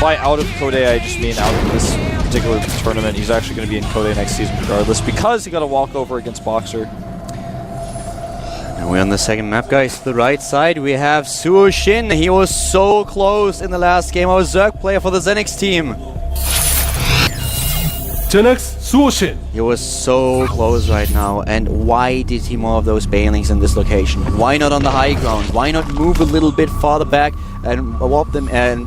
By out of Code A, I just mean out of this particular tournament. He's actually going to be in Code A next season regardless because he got a walkover against Boxer. And we're on the second map, guys. To the right side, we have SuHoSin. He was so close in the last game. Our Zerg player for the Zenix team. Genex SuHoSin. He was so close right now. And why did he more of those banelings in this location? Why not on the high ground? Why not move a little bit farther back and warp them and...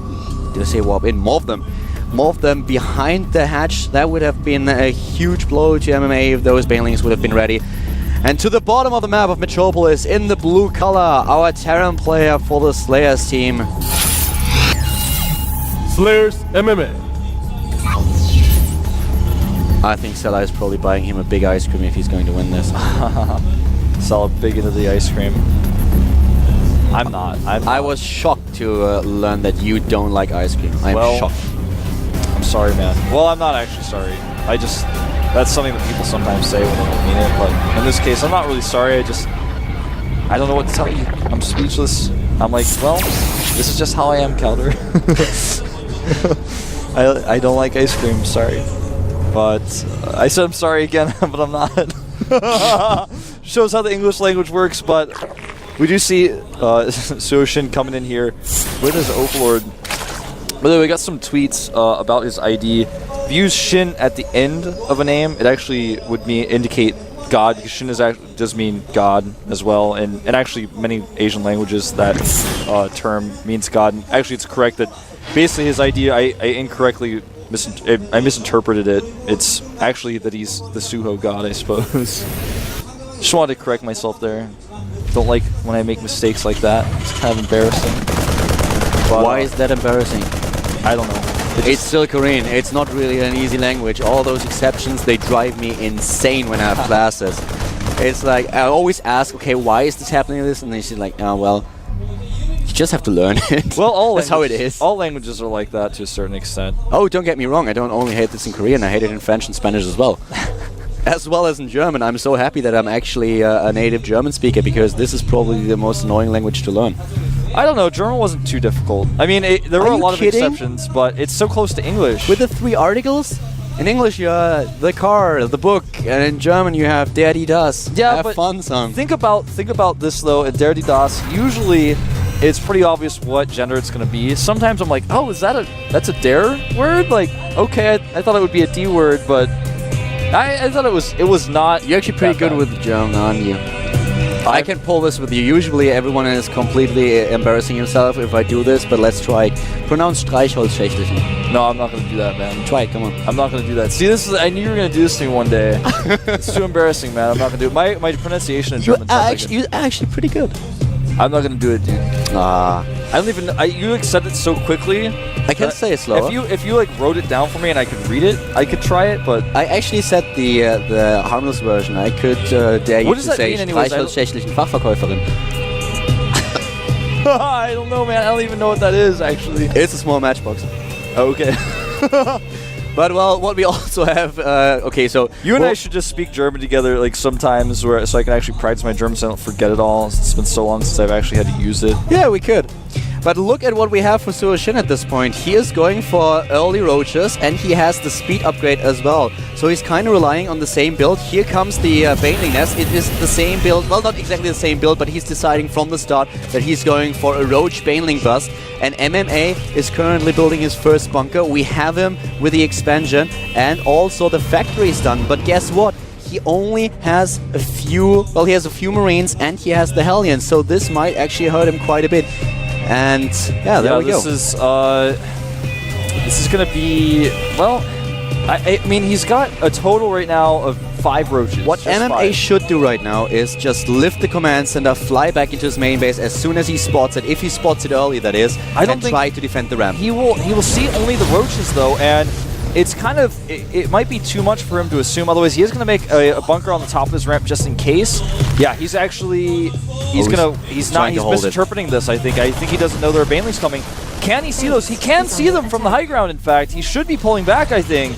Did I say warp in? Morph them. Morph them behind the hatch. That would have been a huge blow to MMA if those banelings would have been ready. And to the bottom of the map of Metropolis, in the blue color, our Terran player for the Slayers team. Slayers MMA. I think Sela is probably buying him a big ice cream if he's going to win this. Sell big into the ice cream. I'm not. I was shocked to learn that you don't like ice cream. I'm shocked. I'm sorry, man. Well, I'm not actually sorry. That's something that people sometimes say when they don't mean it, but in this case, I'm not really sorry. I don't know what to tell you. I'm speechless. I'm like, well, this is just how I am, Calder. I don't like ice cream, sorry. But I said I'm sorry again, but I'm not. Shows how the English language works, but we do see SuHoSin coming in here with his Overlord. By the way, we got some tweets about his ID. If you use Shin at the end of a name, it actually would indicate God, because Shin does mean God as well, and actually many Asian languages that term means God. And actually, it's correct that basically his ID, I incorrectly misinterpreted it. It's actually that he's the Suho God, I suppose. Just wanted to correct myself there. Don't like when I make mistakes like that. It's kind of embarrassing. But, why is that embarrassing? I don't know. It's still Korean. It's not really an easy language. All those exceptions, they drive me insane when I have classes. It's like, I always ask, okay, why is this happening to this? And then she's like, oh, well, you just have to learn it. Well, that's how it is. All languages are like that to a certain extent. Oh, don't get me wrong. I don't only hate this in Korean. I hate it in French and Spanish as well. As well as in German. I'm so happy that I'm actually a native German speaker, because this is probably the most annoying language to learn. I don't know, German wasn't too difficult. I mean, there were a lot of exceptions, but it's so close to English. With the 3 articles? In English you have the car, the book, and in German you have der, die, das. Yeah, have but fun, son. Think about this though, in der, die, das, usually it's pretty obvious what gender it's going to be. Sometimes I'm like, oh, that's a der word? Like, okay, I thought it would be a D word, but I thought it was not. You're actually pretty good with German, aren't you? I can pull this with you. Usually everyone is completely embarrassing himself if I do this, but let's try it. Pronounce SuHoSin. No, I'm not going to do that, man. Try it, come on. I'm not going to do that. See, I knew you were going to do this to me one day. It's too embarrassing, man. I'm not going to do it. My pronunciation in German You're actually pretty good. I'm not going to do it, dude. I don't even... you said it so quickly. I can say it slower. If you like wrote it down for me and I could read it, I could try it, but... I actually said the harmless version. I could dare you to say streichholzschächtlichen Fachverkäuferin. I don't know, man. I don't even know what that is, actually. It's a small matchbox. Oh, okay. But, well, what we also have... okay, so... You and I should just speak German together, like, sometimes, so I can actually practice my German so I don't forget it all. It's been so long since I've actually had to use it. Yeah, we could. But look at what we have for SuHoSin at this point. He is going for early roaches, and he has the speed upgrade as well. So he's kind of relying on the same build. Here comes the Baneling Nest. It is the same build. Well, not exactly the same build, but he's deciding from the start that he's going for a Roach Baneling bust. And MMA is currently building his first bunker. We have him with the expansion, and also the factory is done. But guess what? He only has a few... Well, he has a few Marines, and he has the Hellions. So this might actually hurt him quite a bit. And yeah, there we go. This is gonna be, well, I mean, he's got a total right now of 5 roaches. What MMA should do right now is just lift the command center, fly back into his main base as soon as he spots it, if he spots it early, that is, and try to defend the ramp. He will see only the roaches though, and it's kind of, it might be too much for him to assume. Otherwise, he is going to make a bunker on the top of his ramp just in case. Yeah, he's actually, he's misinterpreting this, I think. I think he doesn't know there are Banelings coming. Can he see those? He can see them from the high ground, in fact. He should be pulling back, I think.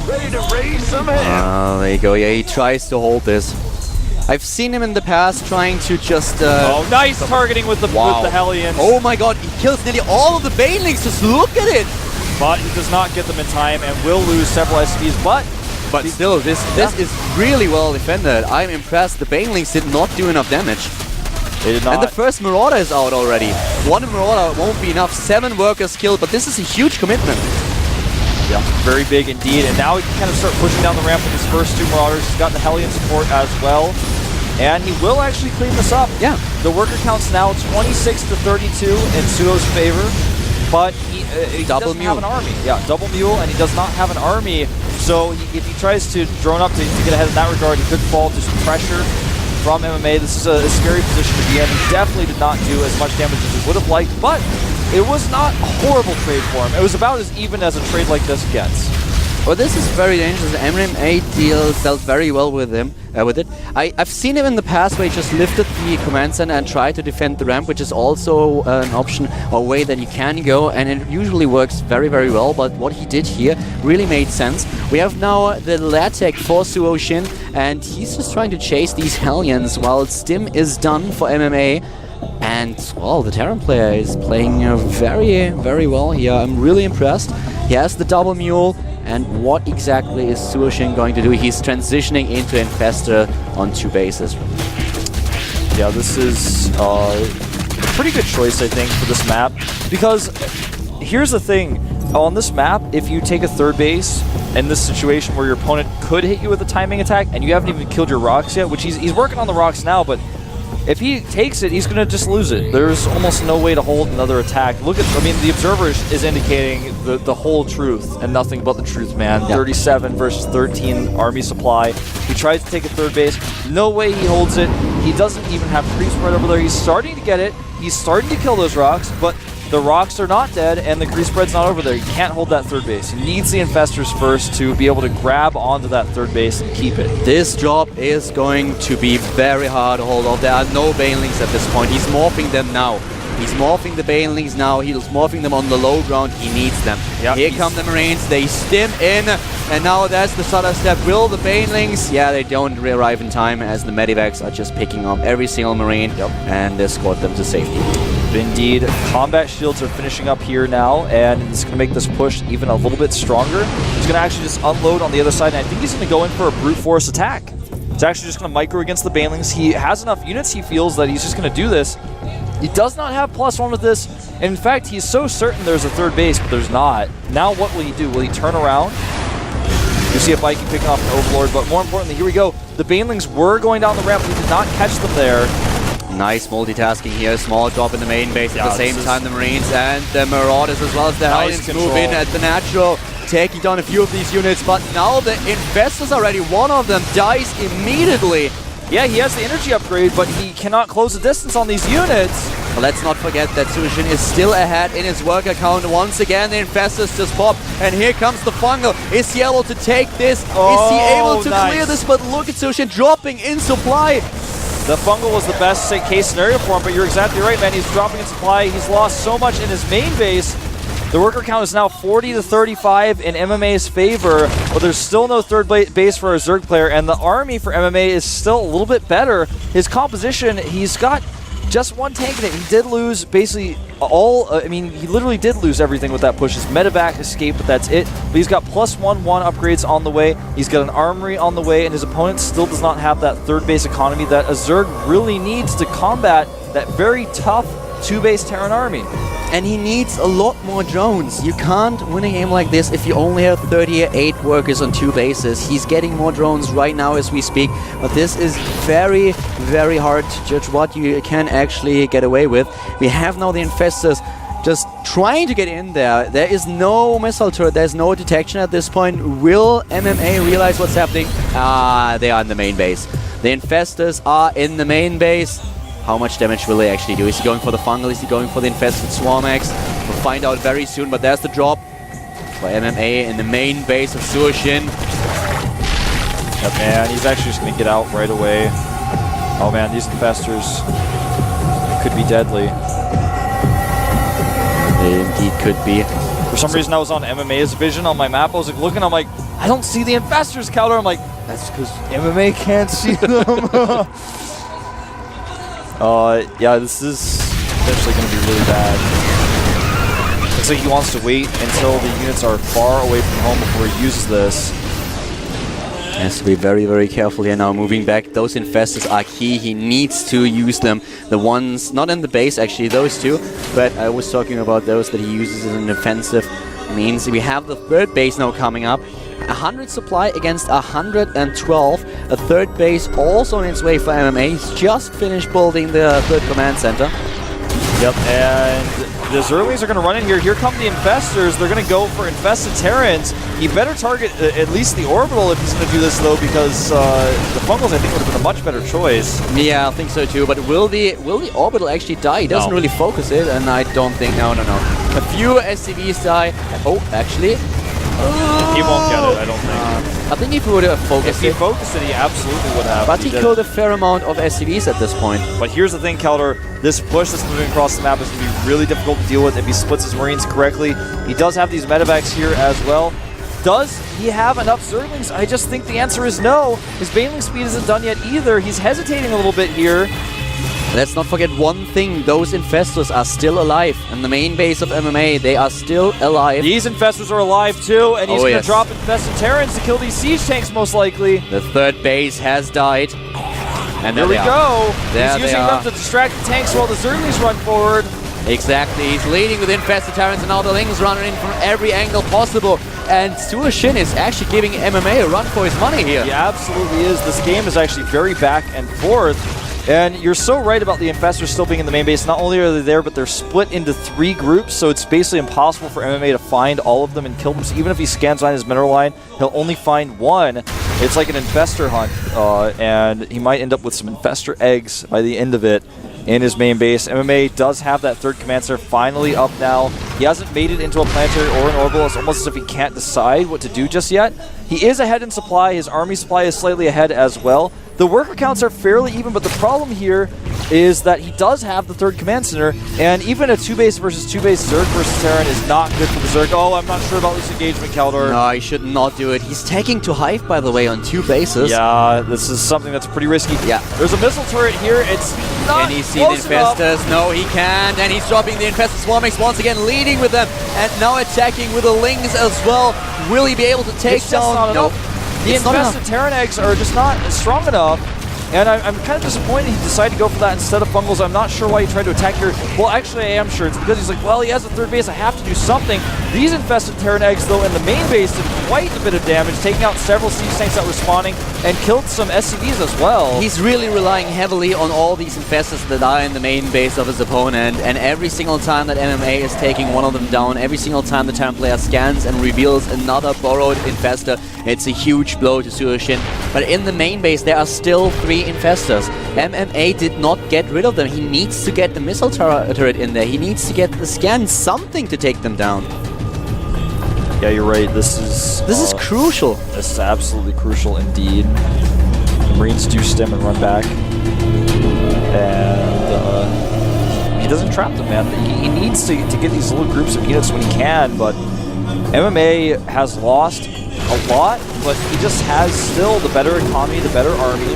Ready to raise some hell. There you go. Yeah, he tries to hold this. I've seen him in the past trying to just... oh, nice targeting with the Hellions. Oh my god, he kills nearly all of the Banelings, just look at it! But he does not get them in time and will lose several SPs, but still, this is really well defended. I'm impressed. The Banelings did not do enough damage. They did not. And the first Marauder is out already. One Marauder won't be enough. 7 workers killed, but this is a huge commitment. Yeah, very big indeed. And now he can kind of start pushing down the ramp with his first 2 Marauders. He's got the Hellion support as well. And he will actually clean this up. Yeah. The worker count's now 26 to 32 in Suho's favor. But he doesn't have an army. Yeah, double mule, and he does not have an army. So if he tries to drone up to get ahead in that regard, he could fall to some pressure from MMA. This is a scary position to be in. He definitely did not do as much damage as he would have liked, but it was not a horrible trade for him. It was about as even as a trade like this gets. Well, this is very dangerous. MMA dealt very well with him. With it, I've seen him in the past where he just lifted the command center and tried to defend the ramp, which is also an option or way that you can go, and it usually works very, very well. But what he did here really made sense. We have now the Latec for SuHoSin, and he's just trying to chase these Hellions while Stim is done for MMA. And, well, the Terran player is playing very, very well here. I'm really impressed. He has the double mule. And what exactly is SuHoSin going to do? He's transitioning into Infestor on 2 bases. Yeah, this is a pretty good choice, I think, for this map. Because here's the thing. On this map, if you take a 3rd base in this situation where your opponent could hit you with a timing attack and you haven't even killed your rocks yet, which he's working on the rocks now, but if he takes it, he's going to just lose it. There's almost no way to hold another attack. Look at, I mean, the observer is indicating the whole truth and nothing but the truth, man. Yep. 37 versus 13 army supply. He tries to take a 3rd base. No way he holds it. He doesn't even have creep spread over there. He's starting to get it. He's starting to kill those rocks, but the rocks are not dead and the creep spread's not over there. He can't hold that 3rd base. He needs the Infestors first to be able to grab onto that 3rd base and keep it. This job is going to be very hard to hold off. There are no Banelings at this point. He's morphing them now. He's morphing the Banelings now. He's morphing them on the low ground. He needs them. Yep, here come the Marines. They stim in. And now that's the sort of step. Will the Banelings? Yeah, they don't arrive in time as the Medivacs are just picking up every single Marine and escort them to safety. Indeed, combat shields are finishing up here now, and it's going to make this push even a little bit stronger. He's going to actually just unload on the other side, and I think he's going to go in for a brute force attack. He's actually just going to micro against the Banelings. He has enough units, he feels, that he's just going to do this. He does not have +1 with this. And in fact, he's so certain there's a 3rd base, but there's not. Now what will he do? Will he turn around? You see a Viking picking off an Overlord, but more importantly, here we go. The Banelings were going down the ramp. He did not catch them there. Nice multitasking here, small drop in the main base at the same time. The Marines and the Marauders as well as the Hellions move in at the natural, taking down a few of these units, but now the Infestors already, one of them dies immediately. Yeah, he has the energy upgrade, but he cannot close the distance on these units. But let's not forget that SuHoSin is still ahead in his worker count. Once again, the Infestors just pop, and here comes the Fungal. Is he able to take this? Is he able to clear this? But look at SuHoSin dropping in supply. The Fungal was the best case scenario for him, but you're exactly right, man. He's dropping in supply. He's lost so much in his main base. The worker count is now 40 to 35 in MMA's favor, but there's still no 3rd base for a Zerg player, and the army for MMA is still a little bit better. His composition, he's got just 1 tank in it. He did lose basically all, I mean, he literally did lose everything with that push. His medevac escaped, but that's it. But he's got +1 upgrades on the way. He's got an armory on the way, and his opponent still does not have that 3rd base economy that a Zerg really needs to combat that very tough 2-base Terran army. And he needs a lot more drones. You can't win a game like this if you only have 38 workers on 2 bases. He's getting more drones right now as we speak, but this is very, very hard to judge what you can actually get away with. We have now the Infestors just trying to get in there. There is no missile turret, there's no detection at this point. Will MMA realize what's happening? They are in the main base. The Infestors are in the main base. How much damage will he actually do? Is he going for the Fungal? Is he going for the Infested Swarmax? We'll find out very soon, but there's the drop for MMA in the main base of SuHoSin. Yep, man, he's actually just going to get out right away. Oh man, these Infestors could be deadly. They indeed could be. For some reason, I was on MMA's vision on my map. I was like looking, I'm like, I don't see the Infestors counter. I'm like, That's because MMA can't see them. Yeah, this is potentially going to be really bad. Looks like he wants to wait until the units are far away from home before he uses this. Has to be very, very careful here now, moving back. Those infestors are key. He needs to use them. The ones, not in the base actually, those two, but I was talking about those that he uses in defensive means. We have the third base now coming up. 100 supply against 112. A third base also on its way for MMA. He's just finished building the third command center. Yep, and the Zerlings are going to run in here. Here come the Infestors. They're going to go for Infested Terrans. He better target at least the Orbital if he's going to do this, though, because the Fungals, I think, would have been a much better choice. Yeah, I think so, too. But will the Orbital actually die? He doesn't really focus it, and I don't think... No. A few SCVs die. Oh, actually... He won't get it, I don't think. I think if he would have focused it... If he focused it, he absolutely would have. But he killed a fair amount of SCVs at this point. But here's the thing, Keldor. This push that's moving across the map is going to be really difficult to deal with if he splits his Marines correctly. He does have these medevacs here as well. Does he have enough Zerglings? I just think the answer is no. His Baneling speed isn't done yet either. He's hesitating a little bit here. Let's not forget one thing, those Infestors are still alive. In the main base of MMA, they are still alive. These Infestors are alive too, and he's going to drop Infested Terrans to kill these siege tanks most likely. The third base has died. And there we go. There he's using them to distract the tanks while the Zerglings run forward. Exactly, he's leading with Infested Terrans, and now the Lings running in from every angle possible. And SuHoSin is actually giving MMA a run for his money here. He absolutely is. This game is actually very back and forth. And you're so right about the Infestors still being in the main base. Not only are they there, but they're split into 3 groups, so it's basically impossible for MMA to find all of them and kill them. So even if he scans on his mineral line, he'll only find one. It's like an Infestor hunt, and he might end up with some Infestor eggs by the end of it in his main base. MMA does have that third command center finally up now. He hasn't made it into a planetary or an orbital. It's almost as if he can't decide what to do just yet. He is ahead in supply. His army supply is slightly ahead as well. The worker counts are fairly even, but the problem here is that he does have the third command center, and even a 2-base versus 2-base Zerg versus Terran is not good for the Zerg. Oh, I'm not sure about this engagement, Keldor. No, he should not do it. He's taking to Hive, by the way, on 2 bases. Yeah, this is something that's pretty risky. Yeah. There's a missile turret here. It's not Can he see the Infestors? No, he can't. And he's dropping the Infestor Swarmix once again, leading with them, and now attacking with the Lings as well. Will he be able to take down? Nope. The Infested Terran eggs are just not strong enough. And I'm kind of disappointed he decided to go for that instead of Fungals. I'm not sure why he tried to attack here. Well, actually, I am sure. It's because he's like, well, he has a third base. I have to do something. These Infested Terran eggs, though, in the main base did quite a bit of damage, taking out several siege tanks that were spawning and killed some SCVs as well. He's really relying heavily on all these Infestors that are in the main base of his opponent. And every single time that MMA is taking one of them down, every single time the Terran player scans and reveals another borrowed Infestor, it's a huge blow to SuHoSin. But in the main base, there are still 3 Infestors. MMA did not get rid of them. He needs to get the missile turret in there. He needs to get the scan, something to take them down. Yeah, you're right. This is crucial. This is absolutely crucial indeed. The Marines do stem and run back. And he doesn't trap them, man. He needs to get these little groups of units when he can, but MMA has lost a lot, but he just has still the better economy, the better army.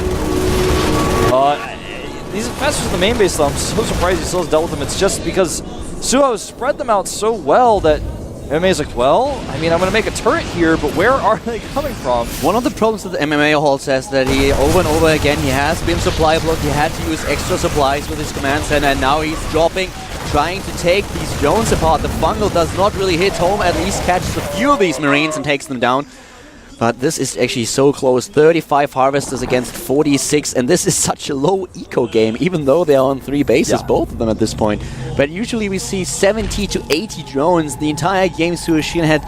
These Infestors in the main base, though, I'm so surprised he still has dealt with them. It's just because Suho has spread them out so well that MMA is like, well, I mean, I'm going to make a turret here, but where are they coming from? One of the problems that the MMA Hall says that he, over and over again, he has been supply blocked, he had to use extra supplies with his command center, and now he's dropping, trying to take these drones apart. The Fungal does not really hit home, at least catches a few of these Marines and takes them down. But this is actually so close. 35 Harvesters against 46, and this is such a low eco game, even though they are on 3 bases, both of them at this point. But usually we see 70 to 80 drones. The entire game SuHoSin had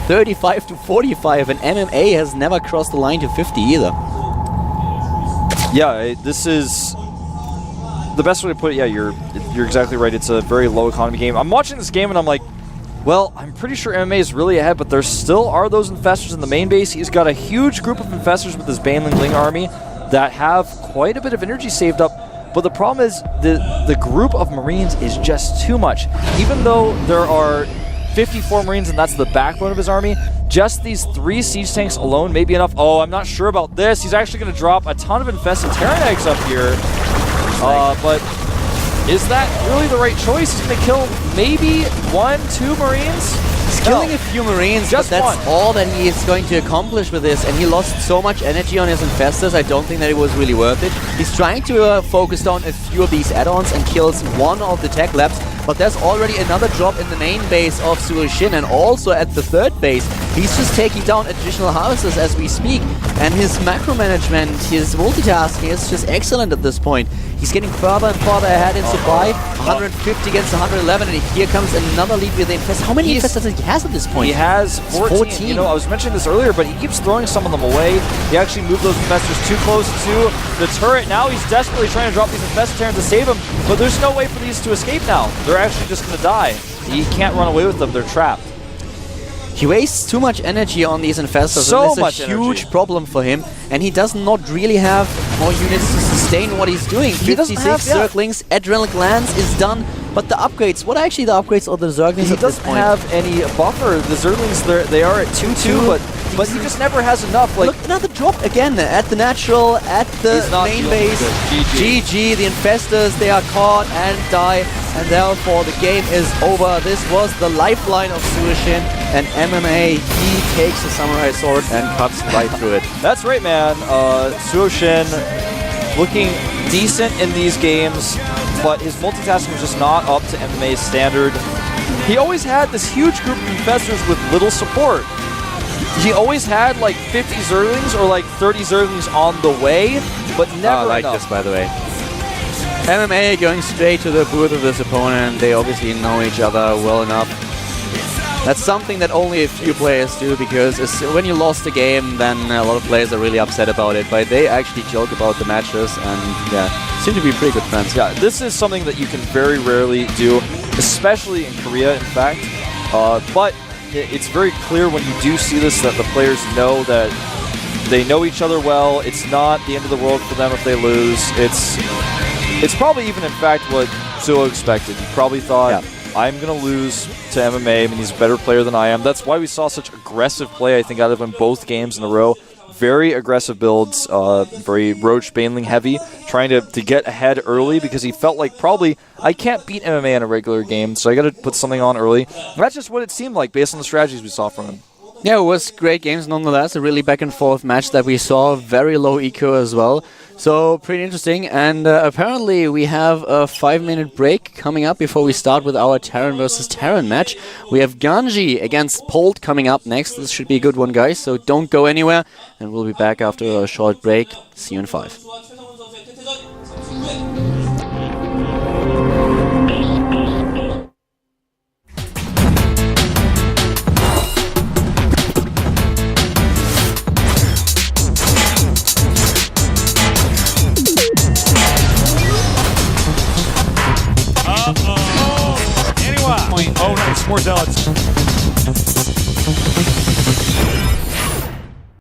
35 to 45, and MMA has never crossed the line to 50 either. Yeah, this is the best way to put it. Yeah, you're exactly right. It's a very low economy game. I'm watching this game and I'm like, well, I'm pretty sure MMA is really ahead, but there still are those Infestors in the main base. He's got a huge group of Infestors with his Baneling Ling army that have quite a bit of energy saved up. But the problem is the group of Marines is just too much. Even though there are 54 Marines and that's the backbone of his army, just these 3 siege tanks alone may be enough. Oh, I'm not sure about this. He's actually going to drop a ton of infested Terran eggs up here. But is that really the right choice? He's going to kill maybe 1, 2 Marines? He's killing a few Marines, Just but that's all that he is going to accomplish with this, and he lost so much energy on his infestors, I don't think that it was really worth it. He's trying to focus on a few of these add-ons and kills 1 of the tech labs, but there's already another drop in the main base of SuHoSin, and also at the 3rd base. He's just taking down additional houses as we speak, and his macro management, his multitasking is just excellent at this point. He's getting further and further ahead in supply, 150 against 111, and here comes another lead with the infestors. How many infestors does he has at this point? He has 14. You know, I was mentioning this earlier, but he keeps throwing some of them away. He actually moved those infestors too close to the turret. Now he's desperately trying to drop these infestor Terrans to save him, but there's no way for these to escape now. They're actually just going to die. He can't run away with them. They're trapped. He wastes too much energy on these infestors, so and it's a huge problem for him, and he does not really have more units to sustain what he's doing. 56 Zerglings, Adrenal Glands is done, but the upgrades, what are actually the upgrades of the Zerglings he at this doesn't point? have any buffer. The Zerglings, they are at 2-2, but he just never has enough. Like, look, another drop again at the natural, at the main base. GG, the infestors, they are caught and die, and therefore the game is over. This was the lifeline of SuHoSin, and MMA, he takes the Samurai Sword and cuts right through it. That's right, man. SuHoSin looking decent in these games, but his multitasking was just not up to MMA's standard. He always had this huge group of infestors with little support. He always had like 50 Zerglings or like 30 Zerglings on the way, but never I like enough. this, by the way. MMA going straight to the booth of this opponent. They obviously know each other well enough. That's something that only a few players do, because when you lost the game, then a lot of players are really upset about it, but they actually joke about the matches and yeah, seem to be pretty good friends. Yeah, this is something that you can very rarely do, especially in Korea, in fact. But it's very clear when you do see this that the players know that they know each other well. It's not the end of the world for them if they lose. It's probably even, in fact, what Suho expected. He probably thought, I'm going to lose to MMA. I mean, he's a better player than I am. That's why we saw such aggressive play, I think, out of him both games in a row. Very aggressive builds, very Roach Baneling heavy, trying to get ahead early because he felt like probably, I can't beat MMA in a regular game, so I got to put something on early. And that's just what it seemed like based on the strategies we saw from him. Yeah, it was great games nonetheless. A really back and forth match that we saw. Very low eco as well. So pretty interesting. And apparently we have a 5-minute break coming up before we start with our Terran versus Terran match. We have Ganji against Polt coming up next. This should be a good one, guys. So don't go anywhere. And we'll be back after a short break. See you in 5. Oh, nice. More zealots.